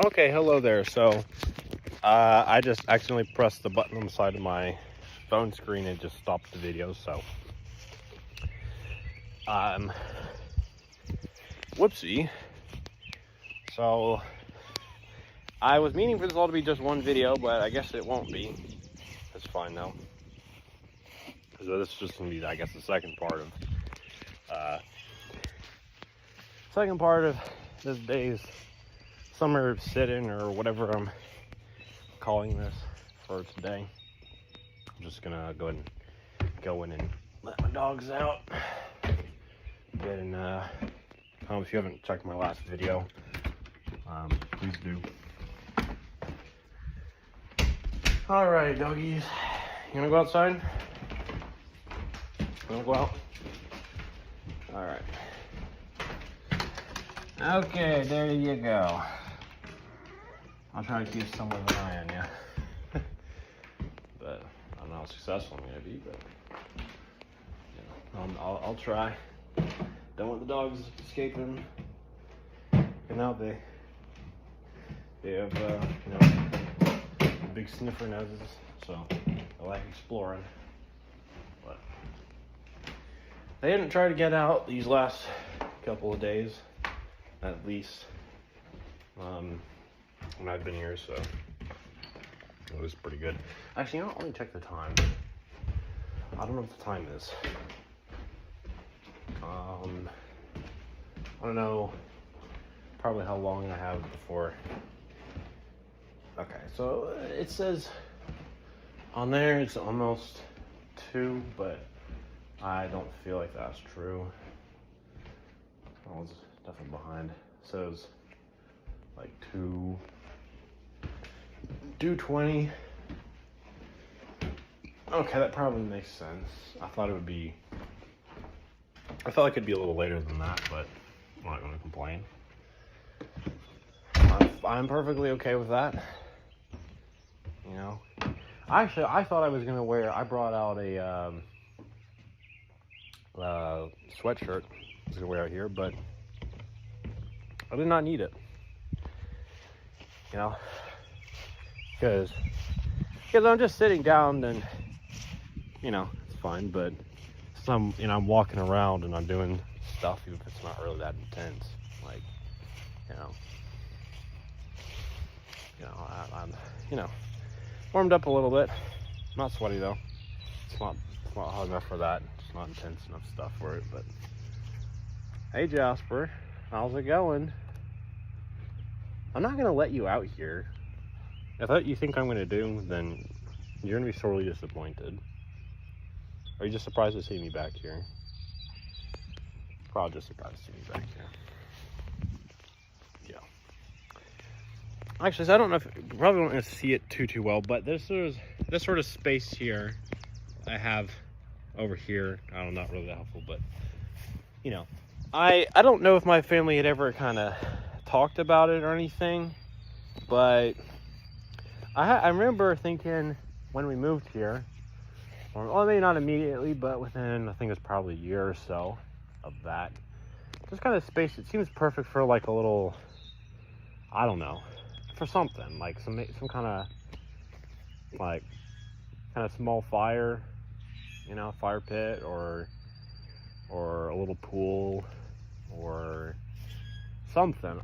Okay, hello there. So, I just accidentally pressed the button on the side of my phone screen and just stopped the video. So, um, whoopsie. So, I was meaning for this all to be just one video, but I guess it won't be. That's fine though. So this is just gonna be, I guess, the second part of this day's summer sit-in or whatever I'm calling this for today. I'm just gonna go ahead and go in and let my dogs out. And if you haven't checked my last video, please do. All right, doggies, you wanna go outside? You wanna go out? All right. Okay, there you go. I'll try to keep some of an eye on you. But I don't know how successful I'm gonna be, but you know, I'll try. Don't want the dogs escaping. And now they have you know, big sniffer noses, so I like exploring. But they didn't try to get out these last couple of days, at least. When I've been here, so it was pretty good. Actually, you know what? Let me check the time. I don't know what the time is. I don't know probably how long I have before. Okay, so it says on there it's almost 2, but I don't feel like that's true. I was definitely behind. It says like 2:20. Okay, that probably makes sense. I felt like it'd be a little later than that, but I'm not gonna complain. I'm perfectly okay with that. You know, actually, I thought I was gonna I brought out a sweatshirt I was gonna wear out here, but I did not need it. You know, because I'm just sitting down, and you know, it's fine. But I'm walking around and I'm doing stuff, even if it's not really that intense. Like, I'm warmed up a little bit. Not sweaty though. It's not hot enough for that. It's not intense enough stuff for it. But hey, Jasper, how's it going? I'm not gonna let you out here. If that's what you think I'm gonna do, then you're gonna be sorely disappointed. Are you just surprised to see me back here? Probably just surprised to see me back here. Yeah. Actually, so I don't know if you probably won't see it too well, but this sort of space here I have over here. I don't know, not really that helpful, but you know, I don't know if my family had ever kind of talked about it or anything, but I remember thinking when we moved here, or well, maybe not immediately, but within, I think it's probably a year or so of that, this kind of space, it seems perfect for like a little, I don't know, for something like some kind of small fire, fire pit, or a little pool or something.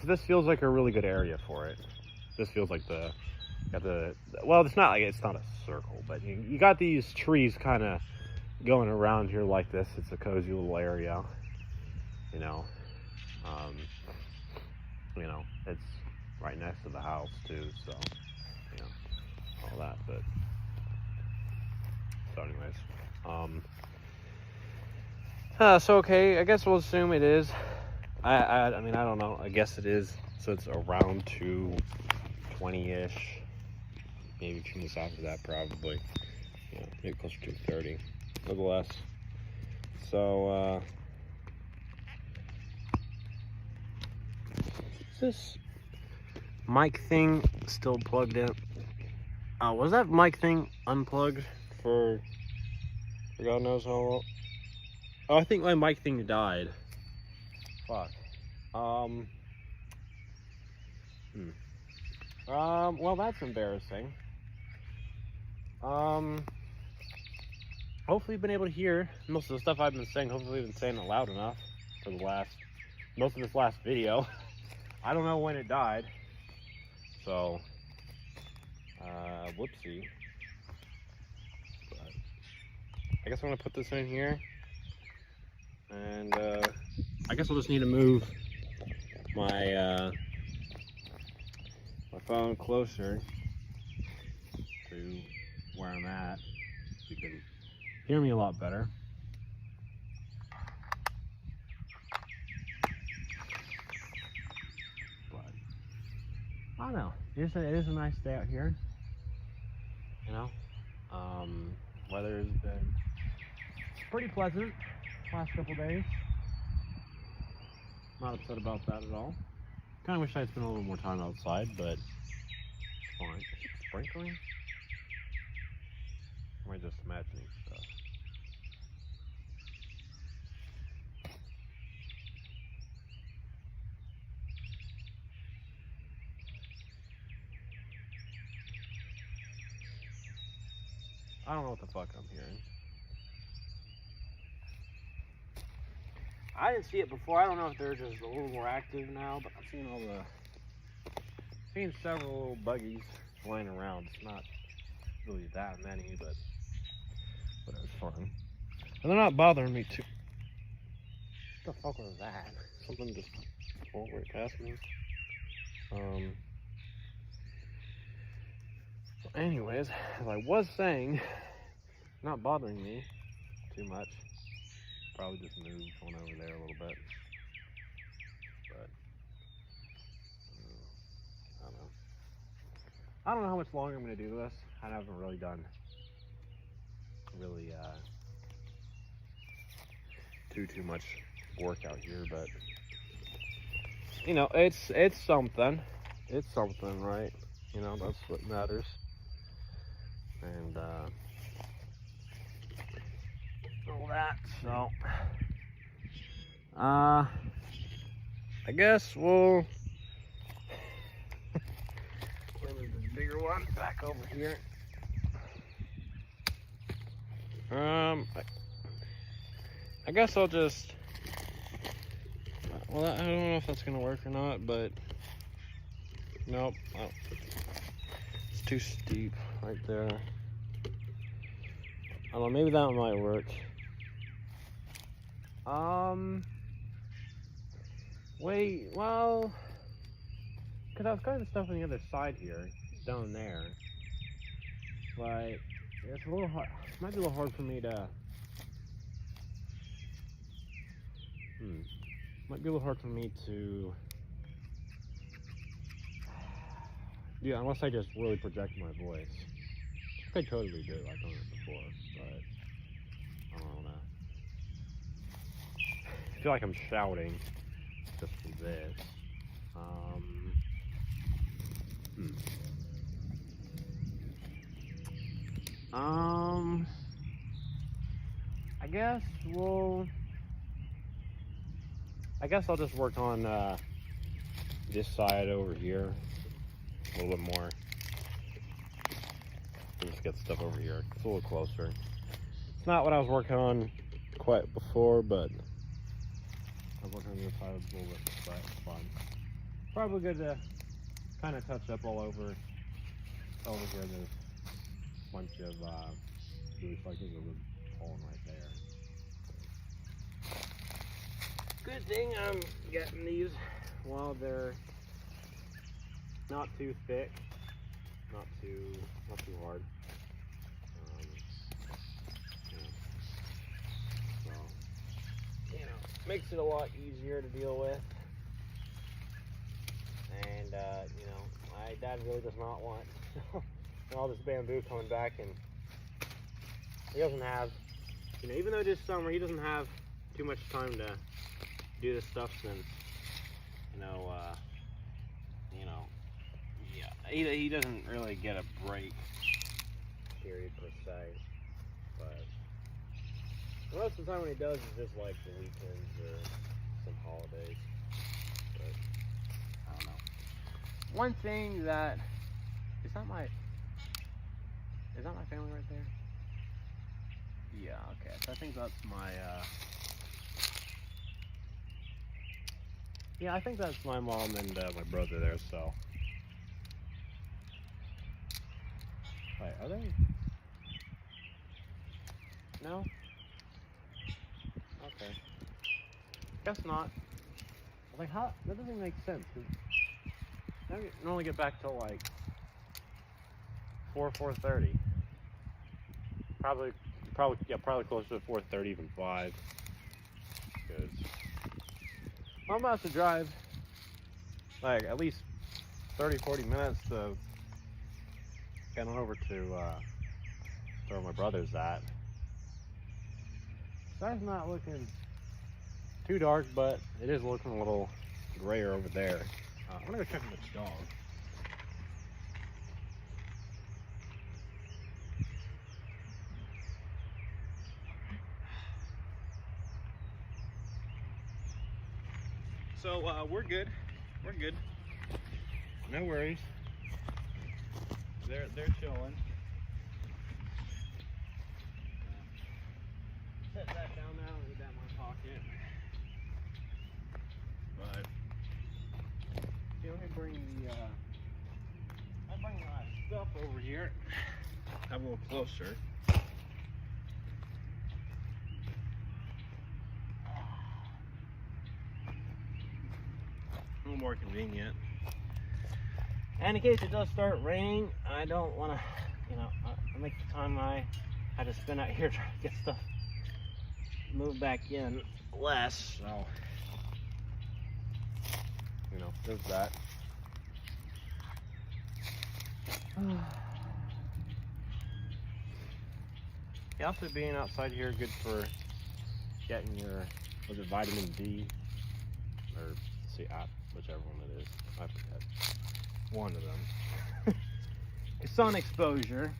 This feels like a really good area for it. This feels like well, it's not a circle, but you got these trees kind of going around here like this. It's a cozy little area, it's right next to the house too, so all that. But so anyways, so okay, I guess we'll assume it is. I mean, I don't know, I guess it is. So it's around 2:20ish, maybe 2 minutes after that, probably. Maybe closer to 2:30. Nonetheless, so is this mic thing still plugged in? Was that mic thing unplugged for God knows how long? Oh, I think my mic thing died. Fuck. Well, that's embarrassing. Hopefully you've been able to hear most of the stuff I've been saying. Hopefully I've been saying it loud enough for most of this last video. I don't know when it died, so, whoopsie. But I guess I'm gonna put this in here, and, I guess I'll just need to move my, my phone closer to where I'm at, so you can hear me a lot better. But I don't know. It is a nice day out here. You know, weather has been pretty pleasant last couple days. Not upset about that at all. Kind of wish I'd spent a little more time outside, but it's fine. Is it sprinkling? Or am I just imagining stuff? I don't know what the fuck I'm hearing. I didn't see it before. I don't know if they're just a little more active now, but I've seen several little buggies flying around. It's not really that many, but it's fun. And they're not bothering me too. What the fuck was that? Something just rolled right past me. So anyways, as I was saying, not bothering me too much. Probably just move on over there a little bit. But I don't know. I don't know how much longer I'm gonna do this. I haven't really done too much work out here, but you know, it's something. It's something, right? You know, that's what matters. And all that. So I guess we'll move this bigger one back over here. I guess I'll just, well, I don't know if that's gonna work or not, but nope. Oh, it's too steep right there. I don't know, maybe that might work. Wait, well, because I was cutting stuff on the other side here, down there, but it's a little hard. It might be a little hard for me to. Might be a little hard for me to. Yeah, unless I just really project my voice. I could totally do it. I've done it before, but I don't know. I feel like I'm shouting just for this. I guess I'll just work on this side over here a little bit more. Just get stuff over here. It's a little closer. It's not what I was working on quite before, but I was working on the other side a little bit, but it's fun. Probably good to kind of touch up all over here. There's a bunch of blue cycles that were falling right there. Good thing I'm getting these while they're not too thick, not too hard. So, you know, makes it a lot easier to deal with. And you know, my dad really does not want all this bamboo coming back, and he doesn't have, you know, even though it is summer, he doesn't have too much time to do this stuff since, yeah, he doesn't really get a break period per se, but most of the time when he does is just like the weekends or some holidays, but I don't know. one thing that is that my family right there? Yeah, okay. So I think that's my yeah, I think that's my mom and my brother there, so. Wait, are they? No? Okay. Guess not. Like, how? That doesn't make sense. I don't normally get back till like 4:30. Probably closer to 4:30, even 5. Because I'm about to drive like at least 30-40 minutes to get on over to where my brother's at. Star's not looking too dark, but it is looking a little grayer over there. I'm gonna go check on this dog. So we're good. We're good. No worries. They're chilling. Set that down now and leave that in my pocket. But see, let me bring my stuff over here. Have a little closer. A little more convenient. And in case it does start raining, I don't want to, I make the time I had to spend out here trying to get stuff moved back in less. So, there's that. Yeah, also being outside here good for getting your, was it vitamin D? Or see, whichever one it is. I forget. One of them. Sun exposure.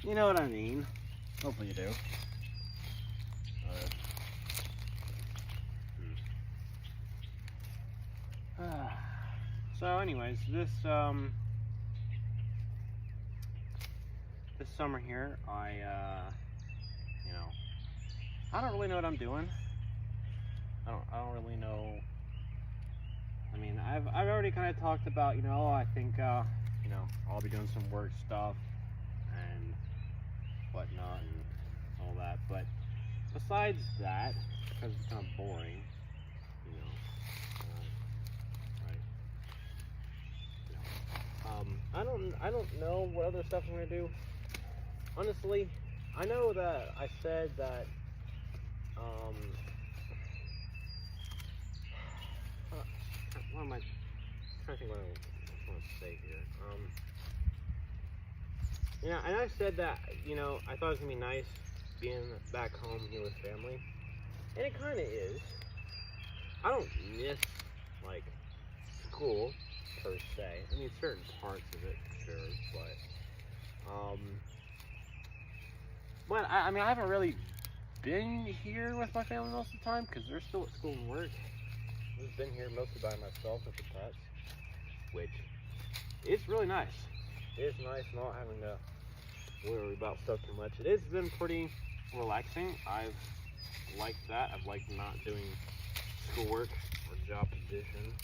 You know what I mean. Hopefully you do. So anyways, this summer here, I don't really know what I'm doing. I don't really know. I mean, I've already kind of talked about, I think, I'll be doing some work stuff and whatnot and all that. But besides that, because it's kind of boring, I don't know what other stuff I'm gonna do. Honestly, I know that I said that, what am I trying to think what I want to say here? And I said that, I thought it was gonna be nice being back home here with family, and it kind of is. I don't miss like school per se. I mean, certain parts of it, for sure, but I mean, I haven't really been here with my family most of the time because they're still at school and work. I've just been here mostly by myself with the pets, which is really nice. It is nice not having to worry about stuff too much. It has been pretty relaxing. I've liked that. I've liked not doing schoolwork or job position.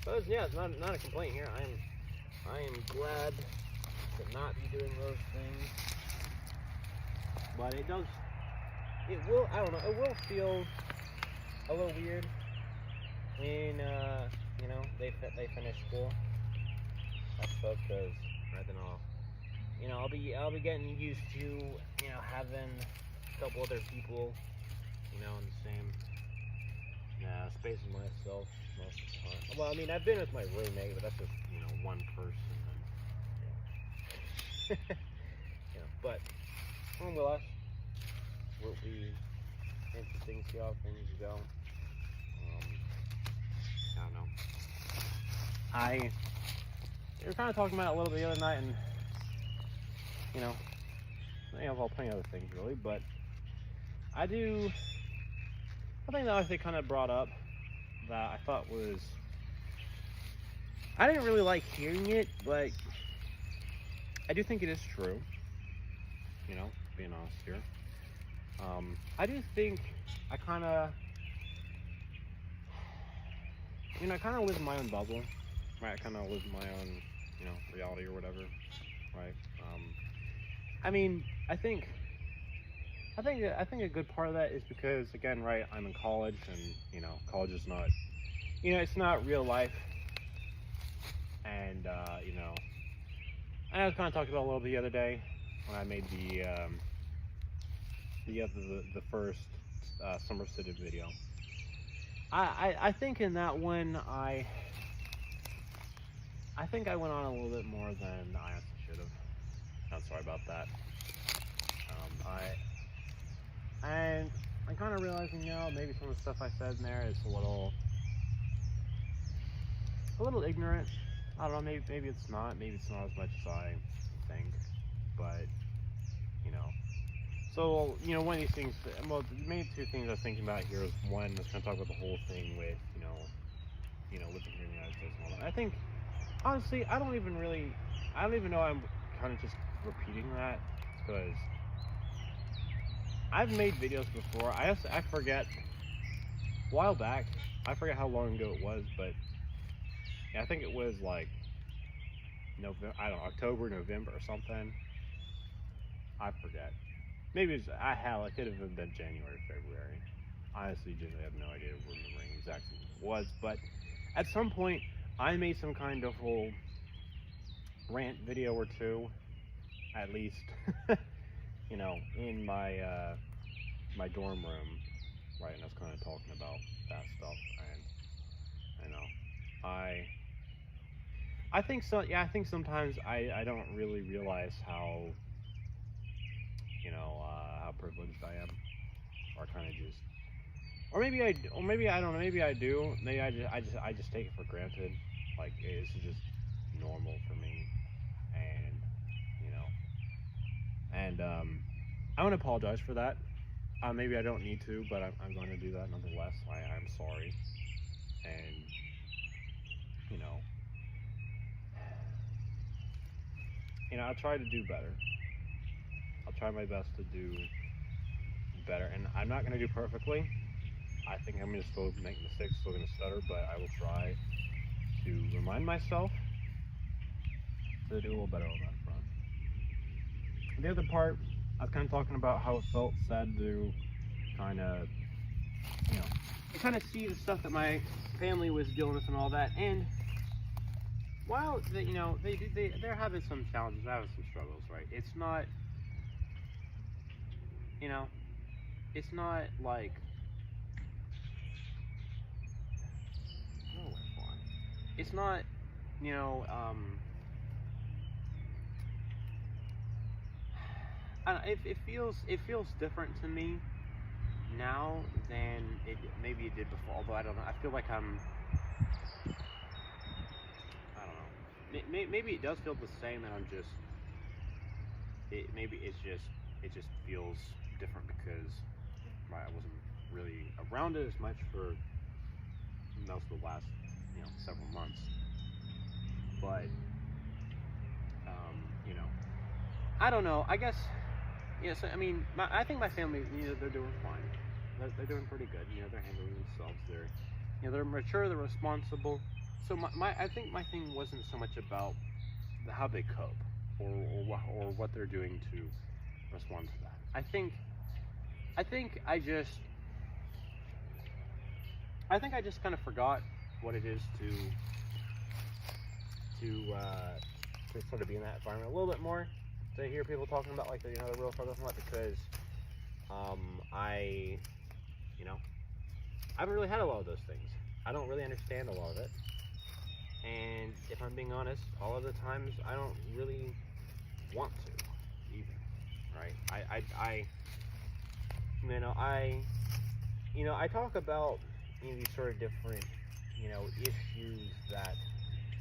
But yeah, it's not a complaint here. I am glad to not be doing those things. But it will, I don't know, it will feel a little weird when, they finish school. I suppose, because then I'll be getting used to, having a couple other people, in the same space as myself most of the time. Well, I mean, I've been with my roommate, but that's just, one person. And, but nonetheless, will be interesting to see how things go. I don't know. We were kind of talking about it a little bit the other night, and well, plenty of other things really, but I think that they kind of brought up that I thought was I didn't really like hearing it, but I do think it is true. You know, being honest here. I do think I kind of, I kind of live in my own bubble, right? I kind of live in my own, reality or whatever, right? I mean, I think a good part of that is because, again, right, I'm in college, and college is not, it's not real life, and I was kind of talking about a little bit the other day when I made the first Summer City video. I think in that one I think I went on a little bit more than I honestly should have. I'm sorry about that. I'm kind of realizing now maybe some of the stuff I said in there is a little ignorant. I don't know. Maybe it's not. Maybe it's not as much as I think. But so one of these things. Well, the main two things I was thinking about here is one. I was going to talk about the whole thing with living here in the United States and all that. I think honestly, I don't even know. I'm kind of just repeating that because I've made videos before. I forget a while back. I forget how long ago it was, but yeah, I think it was like November. I don't know, October, November, or something. I forget. Maybe it could have been January, February. Honestly, genuinely have no idea remembering exactly what it was. But at some point, I made some kind of whole rant video or two, at least, in my my dorm room, right? And I was kind of talking about that stuff, and I think so. Yeah, I think sometimes I don't really realize how how privileged I am, or kind of just, or maybe I don't know. Maybe I do. Maybe I just take it for granted. Like it's just normal for me, and I want to apologize for that. Maybe I don't need to, but I'm going to do that nonetheless. I'm sorry, and you know, I'll try to do better. I'll try my best to do better, and I'm not going to do perfectly. I think I'm going to still make mistakes, still going to stutter, but I will try to remind myself to do a little better on that front. The other part, I was kind of talking about how it felt sad to kind of, see the stuff that my family was dealing with and all that. And while they're having some challenges, they're having some struggles, right? It's not, it's not like, it's not, I don't know, it feels different to me now than maybe it did before. Although I don't know, I feel like I don't know. Maybe it does feel the same, and maybe it just feels different because I wasn't really around it as much for most of the last several months. But I don't know. I guess. Yes, I mean, I think my family, they're doing fine. They're doing pretty good. They're handling themselves. They're mature. They're responsible. So I think my thing wasn't so much about how they cope or what they're doing to respond to that. I think I just kind of forgot what it is to sort of be in that environment a little bit more. To hear people talking about like the real struggles and what, because I haven't really had a lot of those things. I don't really understand a lot of it, and if I'm being honest, all of the times I don't really want to either. Right? I talk about these sort of different issues that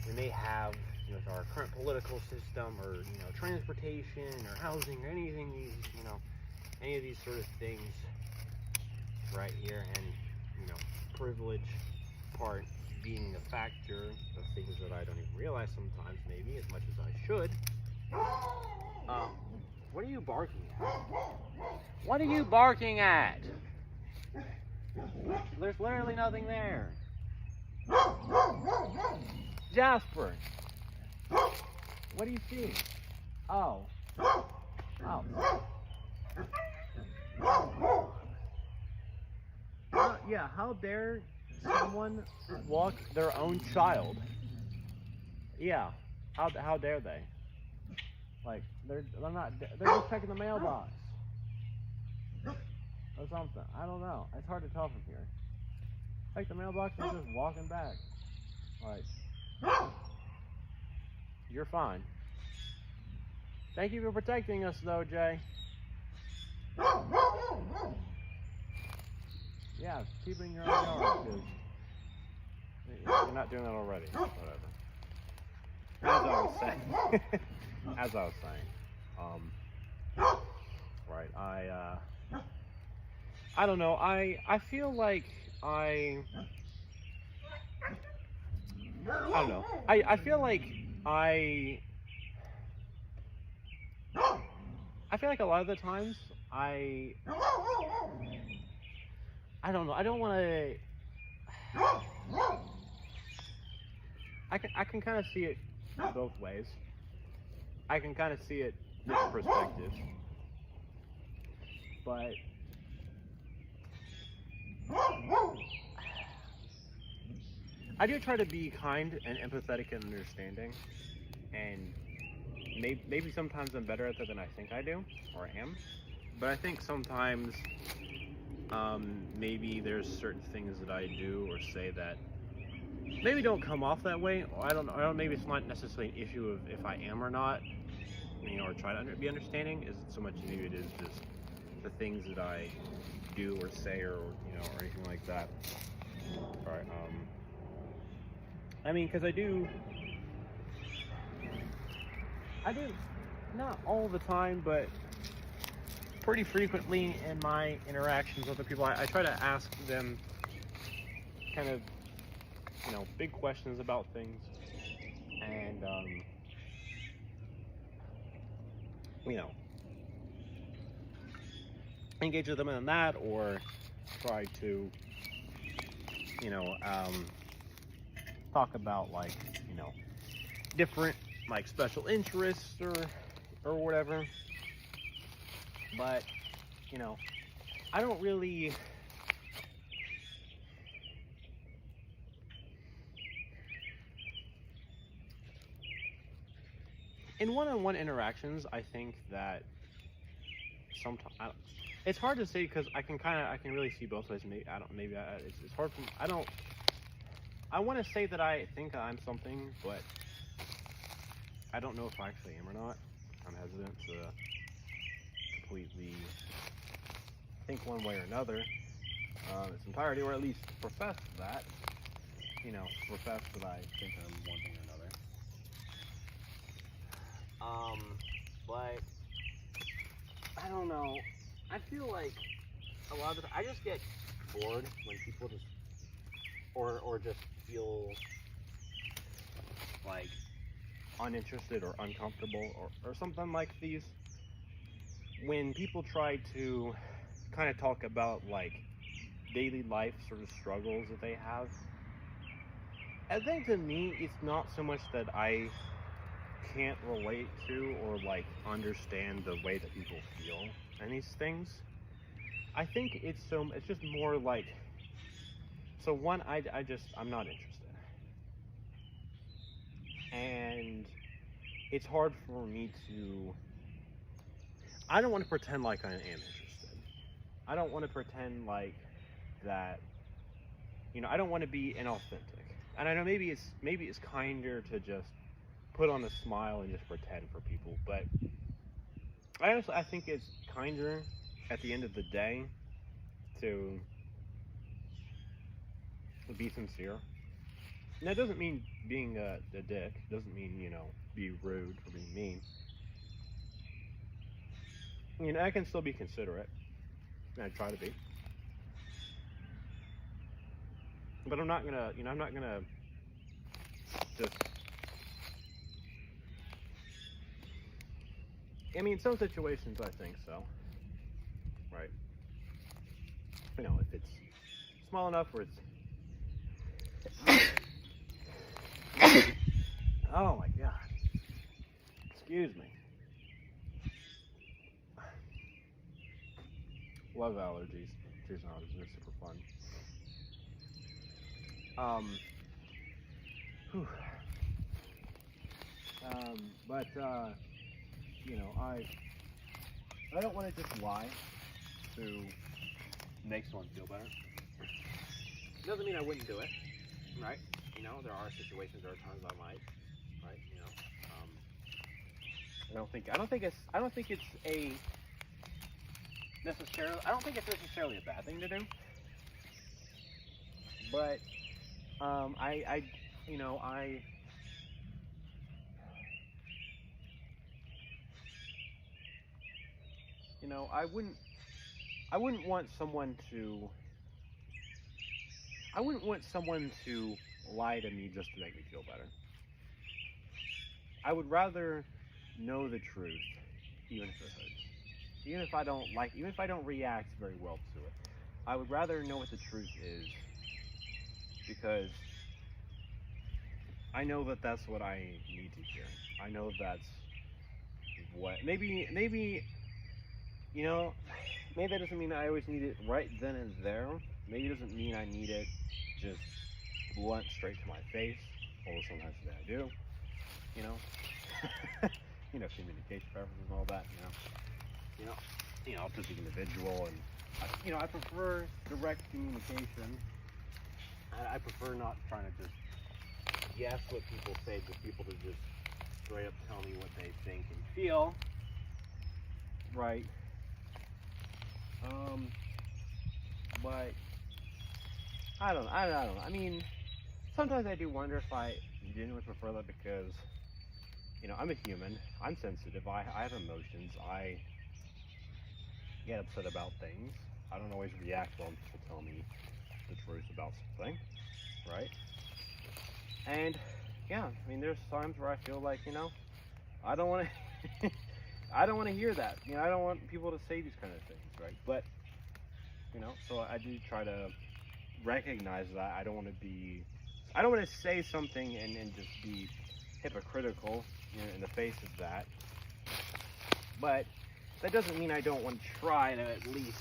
we may have with our current political system, or transportation, or housing, or anything, any of these sort of things right here, and privilege part being a factor, the things that I don't even realize sometimes, maybe, as much as I should. What are you barking at? What are you barking at? There's literally nothing there. Jasper, what do you see? Oh. Oh. Yeah, how dare someone walk their own child? Yeah, how dare they? Like, they're just checking the mailbox or something. I don't know. It's hard to tell from here. Like, the mailbox is just walking back. Like, you're fine. Thank you for protecting us, though, Jay. Yeah, keeping your own yard, because you're not doing that already. Whatever. As I was saying. As I was saying. Right, I don't know, I feel like I don't know. I feel like I feel like a lot of the times I don't know. I don't want to. I can kind of see it both ways. I can kind of see it different perspectives, but I do try to be kind and empathetic and understanding, and maybe sometimes I'm better at that than I think I do or am. But I think sometimes maybe there's certain things that I do or say that maybe don't come off that way. Or I don't know. Maybe it's not necessarily an issue of if I am or not, or try to be understanding. Is it so much maybe it is just the things that I do or say or or anything like that. All right. I mean, because I do not all the time, but pretty frequently in my interactions with other people, I try to ask them kind of, big questions about things, and, engage with them in that, or try to, talk about, like, different, like, special interests or whatever. But, I don't really in one-on-one interactions, I think that sometimes it's hard to say because I can really see both ways. Maybe it's hard for me. I want to say that I think I'm something, but I don't know if I actually am or not. I'm hesitant to completely think one way or another its entirety, or at least profess that. Profess that I think I'm one thing or another. But I don't know. I feel like a lot of the I just get bored when people just or just feel like uninterested or uncomfortable or something like these. When people try to kind of talk about like daily life sort of struggles that they have, I think to me it's not so much that I can't relate to or like understand the way that people feel and these things. I think it's just more like, so one, I'm not interested, and it's hard for me to, I don't want to pretend like I am interested. I don't want to pretend like that, I don't want to be inauthentic. And I know maybe it's kinder to just put on a smile and just pretend for people, but I think it's kinder at the end of the day to be sincere. And that doesn't mean being a dick. It doesn't mean, be rude or being mean. I can still be considerate. And I try to be. But I'm not gonna just, I mean, some situations I think so, right? You know, if it's small enough where it's, oh my God, excuse me. Love allergies. Cheers and allergies, they're super fun. Whew. But you know, I don't want to just lie to make someone feel better. Doesn't mean I wouldn't do it, right? You know, there are situations, there are times I might, right? You know, I don't think it's necessarily a bad thing to do. But I wouldn't want someone to lie to me just to make me feel better. I would rather know the truth, even if it hurts. Even if I don't react very well to it. I would rather know what the truth is, because I know that that's what I need to hear. I know that's what, maybe, you know, maybe that doesn't mean I always need it right then and there. Maybe it doesn't mean I need it just blunt straight to my face, although sometimes I do, you know. You know, communication preferences and all that, you know, I'm just an individual, and I prefer direct communication. I prefer not trying to just guess what people say, just people to just straight up tell me what they think and feel, right? But I don't know. I mean, sometimes I do wonder if I genuinely prefer that, because, you know, I'm a human. I'm sensitive. I have emotions. I get upset about things. I don't always react well when people tell me the truth about something, right? And yeah, I mean, there's times where I feel like, you know, I don't want to, I don't want to hear that. You know, I don't want people to say these kind of things, right? But, you know, so I do try to recognize that I don't want to say something and just be hypocritical, you know, in the face of that. But that doesn't mean I don't want to try to at least,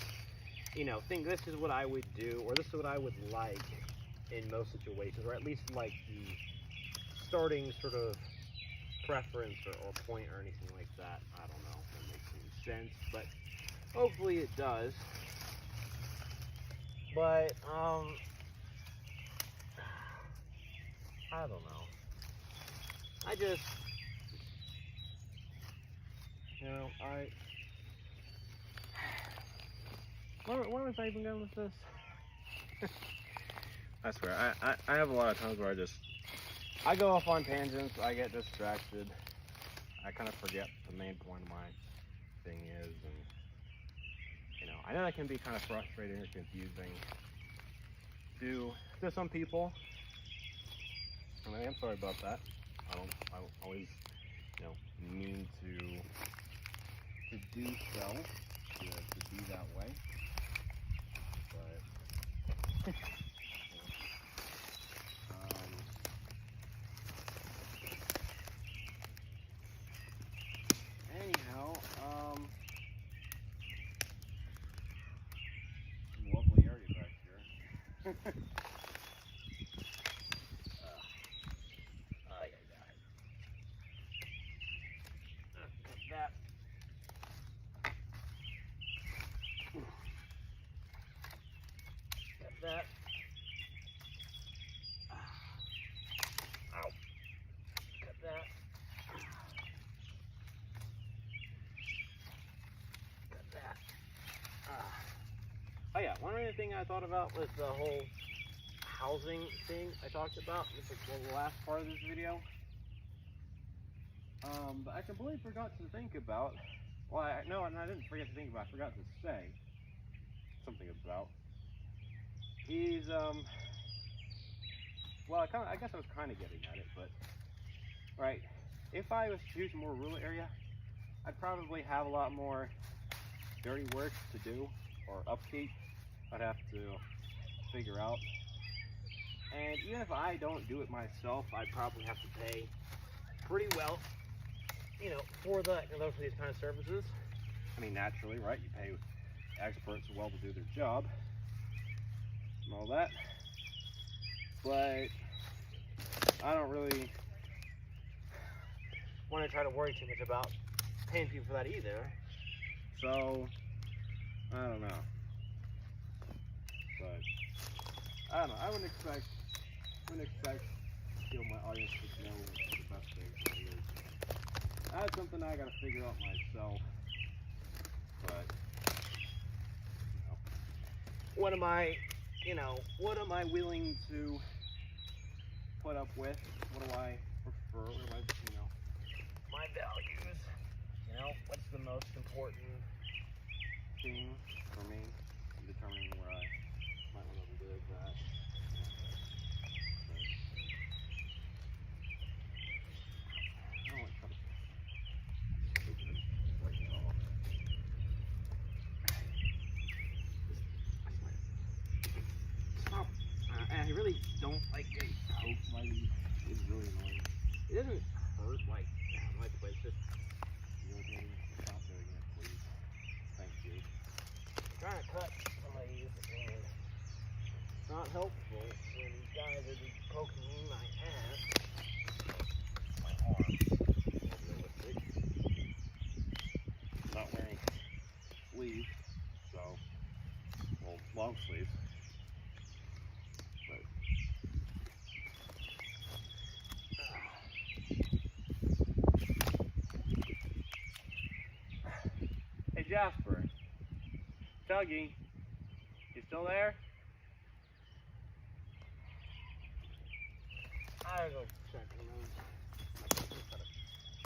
you know, think this is what I would do, or this is what I would like in most situations, or at least like the starting sort of preference or point or anything like that. I don't know if that makes any sense, but hopefully it does. But I don't know. I just, you know, where was I even going with this? I swear, I have a lot of times where I go off on tangents, I get distracted, I kind of forget the main point of my thing is, and, you know, I know that can be kind of frustrating or confusing to some people. I mean, I'm sorry about that. I don't always, you know, mean to do so, to be that way, but, anyhow, lovely area back here. That. Got that. Ow. Got that. Got that. Oh yeah, one other thing I thought about was the whole housing thing I talked about. This was the last part of this video. But I completely forgot to think about. Well, I didn't forget to think about. I forgot to say something about. Is well, I guess I was kind of getting at it, but right, if I was to use a more rural area, I'd probably have a lot more dirty work to do or upkeep. I'd have to figure out, and even if I don't do it myself, I'd probably have to pay pretty well, you know, for these kind of services. I mean, naturally, right? You pay experts well to do their job and all that, but I don't really want to try to worry too much about paying people for that either. So I don't know, but I don't know. I wouldn't expect you know, my audience to know what the best thing for me is. That's something I gotta figure out myself. But you know, what am I willing to put up with? What do I prefer? What do I, you know, my values? You know, what's the most important thing for me in determining where I might want to live at? I really don't like getting poked by these. It's really annoying. It doesn't hurt like that much, but it's just irritating. Stop doing it, please. Thank you. I'm trying to cut some of these, and it's not helpful when these guys are just poking me in my ass. My arms. Not wearing sleeves, so, well, long sleeves. Hey Jasper, Dougie, you still there? I gotta go check them out. I just gotta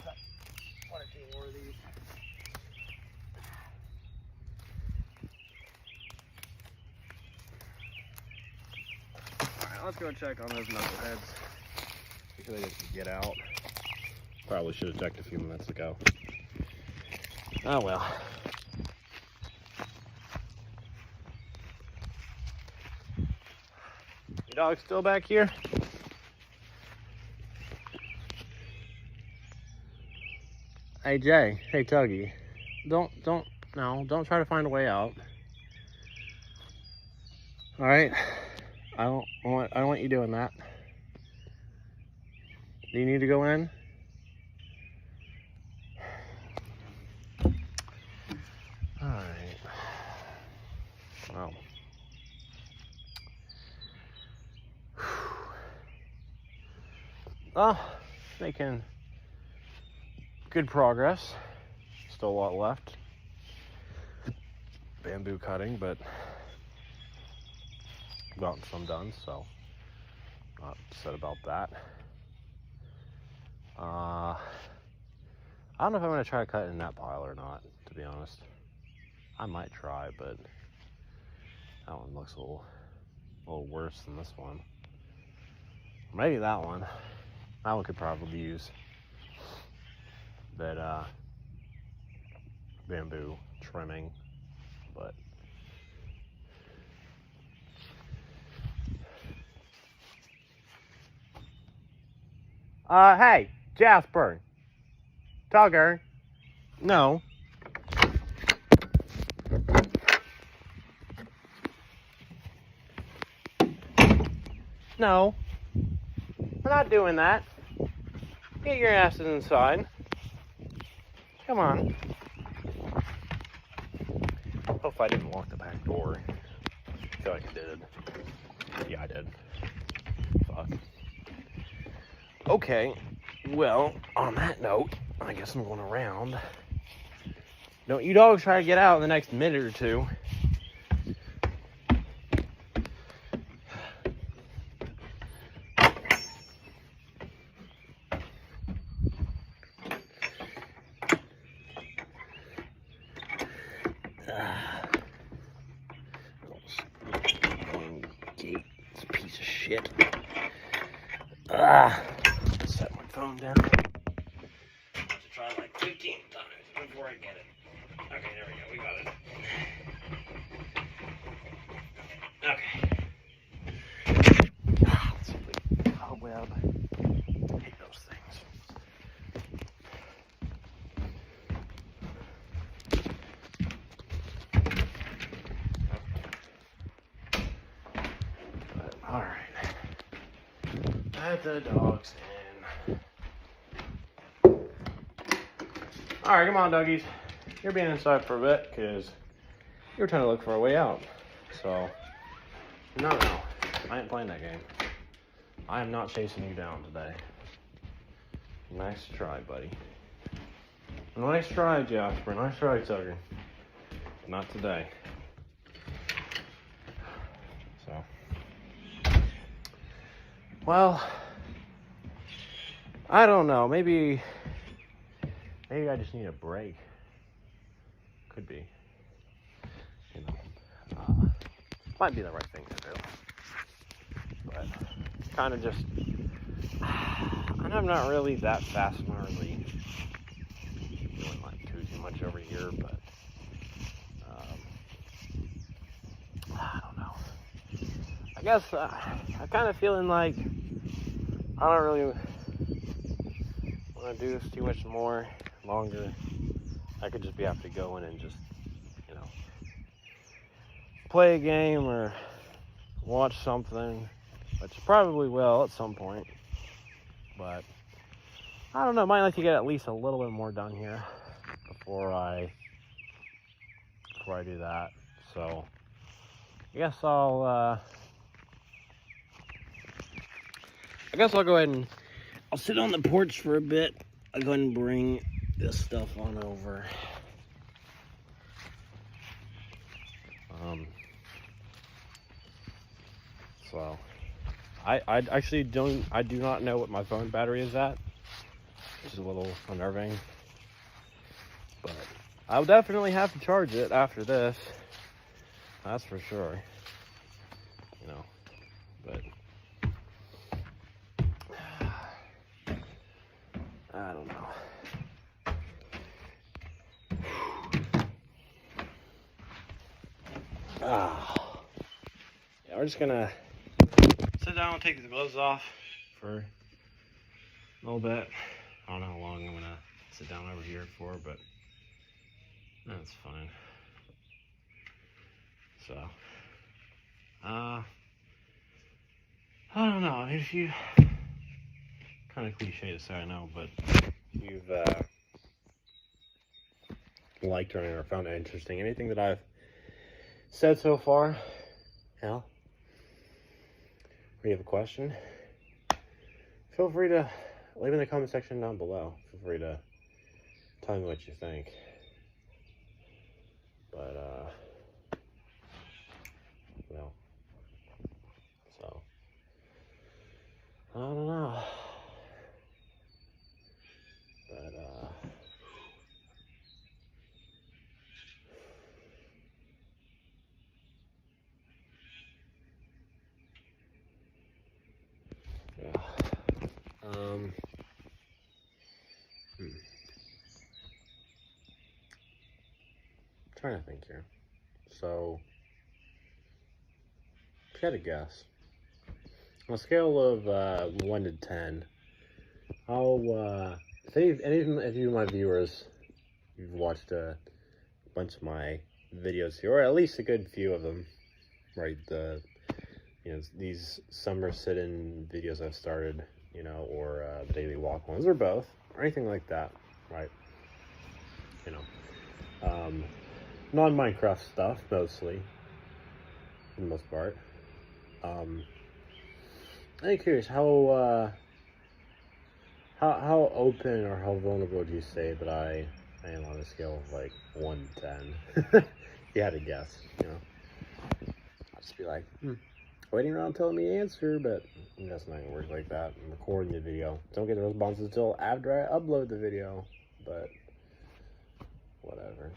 cut one or two more of these. Alright, let's go check on those knuckleheads. Because they didn't get out. Probably should have checked a few minutes ago. Oh well. Your dog's still back here? Hey Jay, hey Tuggy. Don't try to find a way out. Alright? I don't want you doing that. Do you need to go in? Alright. Well. Well, making good progress. Still a lot left. Bamboo cutting, but gotten some done, so not upset about that. I don't know if I'm going to try to cut in that pile or not, to be honest. I might try, but that one looks a little worse than this one. Maybe that one. That one could probably use that bamboo trimming, but hey, Jasper. Tugger. No. No. We're not doing that. Get your asses inside. Come on. Hope I didn't lock the back door. I feel like I did. Yeah, I did. Fuck. Okay. Well, on that note, I guess I'm going around. Don't you dogs try to get out in the next minute or two. Gate. It's a piece of shit. Set my phone down. I have to try like 15 times before I get it. Okay, there we go. We got it. Okay. Let's see if we cobweb. I hate those things. But, all right. Let the dogs in. All right, come on, doggies. You're being inside for a bit because you're trying to look for a way out. So, no, I ain't playing that game. I am not chasing you down today. Nice try, buddy. Nice try, Jasper. Nice try, Tucker. Not today. So, well, I don't know. Maybe I just need a break. Could be. You know, might be the right thing to do. But kind of just, and I'm not really that fast. I'm not really doing like too much over here, but I don't know. I guess I'm kind of feeling like I don't really want to do this too much longer. I could just have to go in and just, you know, play a game or watch something, which probably will at some point. But I don't know. Might like to get at least a little bit more done here before I do that. So I guess I'll go ahead and I'll sit on the porch for a bit. I'll go ahead and bring this stuff on over. So I actually do not know what my phone battery is at, which is a little unnerving, but I'll definitely have to charge it after this, that's for sure, you know, but I don't know. Yeah, we're just gonna sit down and take the gloves off for a little bit. I don't know how long I'm gonna sit down over here for, but that's fine. So, I don't know. If you, kind of cliche to say, I know, but if you've liked or found it interesting, anything that I've said so far, or you have a question, feel free to leave in the comment section down below. Feel free to tell me what you think. But, well, so, I don't know. But, yeah. Trying to think here. So, if you had to guess, on a scale of 1 to 10, how, say if any of you, my viewers, you've watched a bunch of my videos here, or at least a good few of them, right? These summer sit-in videos I've started, or the daily walk ones, or both, or anything like that, right? Non-Minecraft stuff, mostly, for the most part. I'm curious, how open or how vulnerable do you say that I am on a scale of like 1 to 10? You had to guess, I'll just be like, waiting around telling me the answer, but that's not gonna work like that. I'm recording the video. Don't get the responses until after I upload the video, but whatever.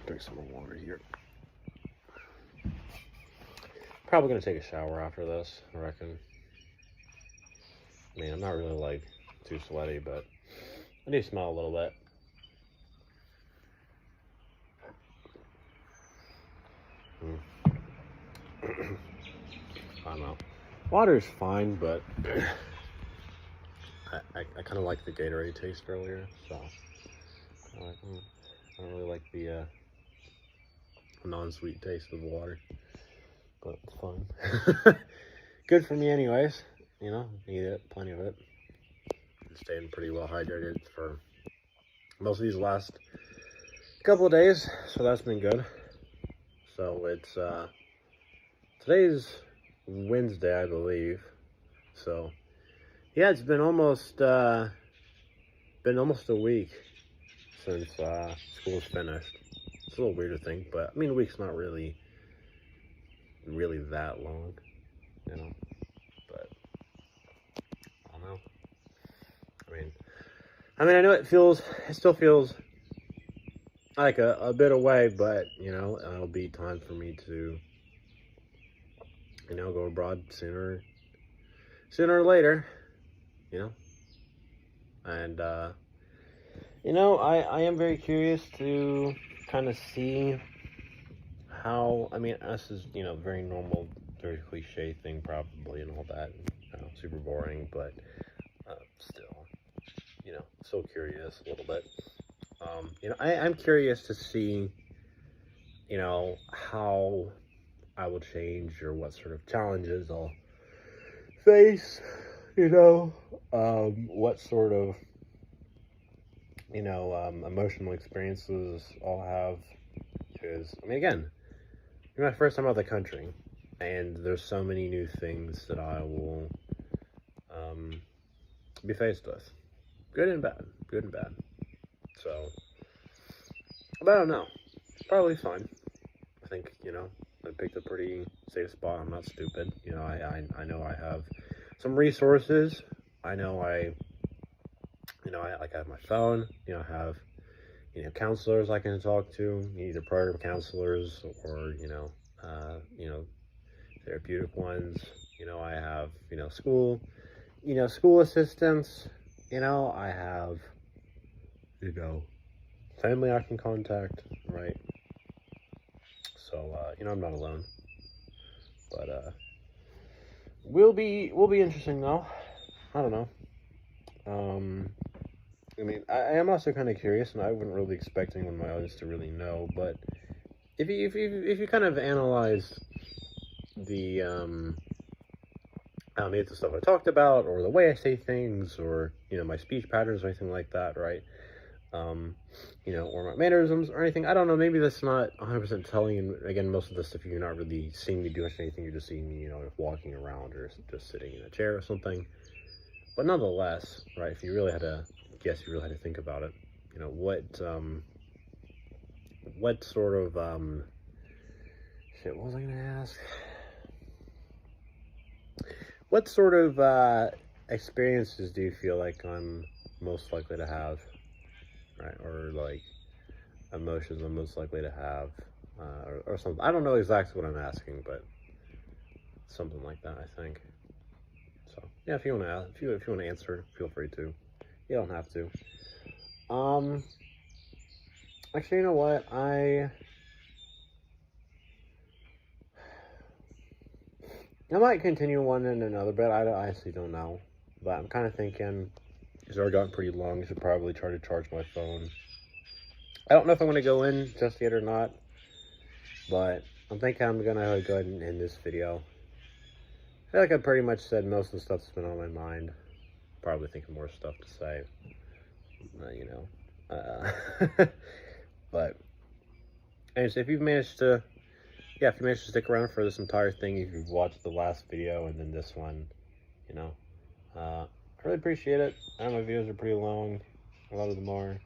Drink some more water here. Probably gonna take a shower after this, I reckon. I mean, I'm not really like too sweaty, but I do smell a little bit. I don't know. Water's fine, but I kind of like the Gatorade taste earlier, so I don't really like the non-sweet taste of water, but it's fun. Good for me anyways, you know, need it, plenty of it. Been staying pretty well hydrated for most of these last couple of days, so that's been good. So it's today's Wednesday, I believe. So yeah, it's been almost a week since school's finished. It's a little weird to think, but I mean, a week's not really that long, you know. But I don't know. I mean, I know it still feels like a bit away, but you know, it'll be time for me to, you know, go abroad sooner or later, you know. And you know, I am very curious to kind of see how, I mean, this is, you know, very normal, very cliche thing probably and all that, you know, super boring, but still, you know, so curious a little bit. You know, I'm curious to see, you know, how I will change or what sort of challenges I'll face, you know, what sort of, you know, emotional experiences I'll have, because, I mean, again, it's my first time out of the country, and there's so many new things that I will be faced with, good and bad. So, but I don't know, probably fine. I think, you know, I picked a pretty safe spot. I'm not stupid, you know. I know I have some resources. I know I have my phone, you know, I have, you know, counselors I can talk to, either program counselors or, you know, therapeutic ones. You know, I have, you know, school assistants, you know, I have, you know, family I can contact, right? So, you know, I'm not alone, but, will be interesting though. I don't know. I mean, I am also kind of curious, and I wouldn't really expect anyone in my audience to really know, but if you kind of analyze the, I don't know, the stuff I talked about, or the way I say things, or, you know, my speech patterns or anything like that, right? You know, or my mannerisms or anything. I don't know, maybe that's not 100% telling, and again, most of the stuff you're not really seeing me do anything, you're just seeing me, you know, walking around or just sitting in a chair or something. But nonetheless, right, if you really had to guess, you really had to think about it, you know, what sort of, shit, what was I gonna ask? What sort of, experiences do you feel like I'm most likely to have, right, or like emotions I'm most likely to have, or something. I don't know exactly what I'm asking, but something like that, I think. So yeah, if you want to, if you want to answer, feel free to. You don't have to. Actually, you know what? I might continue one in another bit. I honestly don't know, but I'm kind of thinking it's already gotten pretty long. I should probably try to charge my phone. I don't know if I'm going to go in just yet or not, but I'm thinking I'm going to go ahead and end this video. I feel like I pretty much said most of the stuff that's been on my mind. Probably thinking more stuff to say, you know. But, anyways, if you've managed to stick around for this entire thing, if you've watched the last video and then this one, you know, I really appreciate it. I know my videos are pretty long, a lot of them are,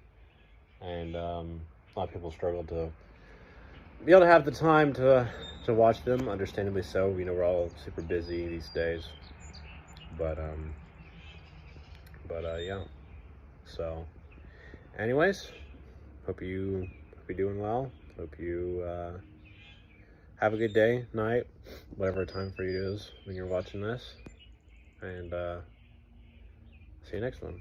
and a lot of people struggle to be able to have the time to watch them, understandably so. You know, we're all super busy these days, but yeah. So, anyways, hope you're doing well, Hope you have a good day, night, whatever time for you is when you're watching this. And see you next one.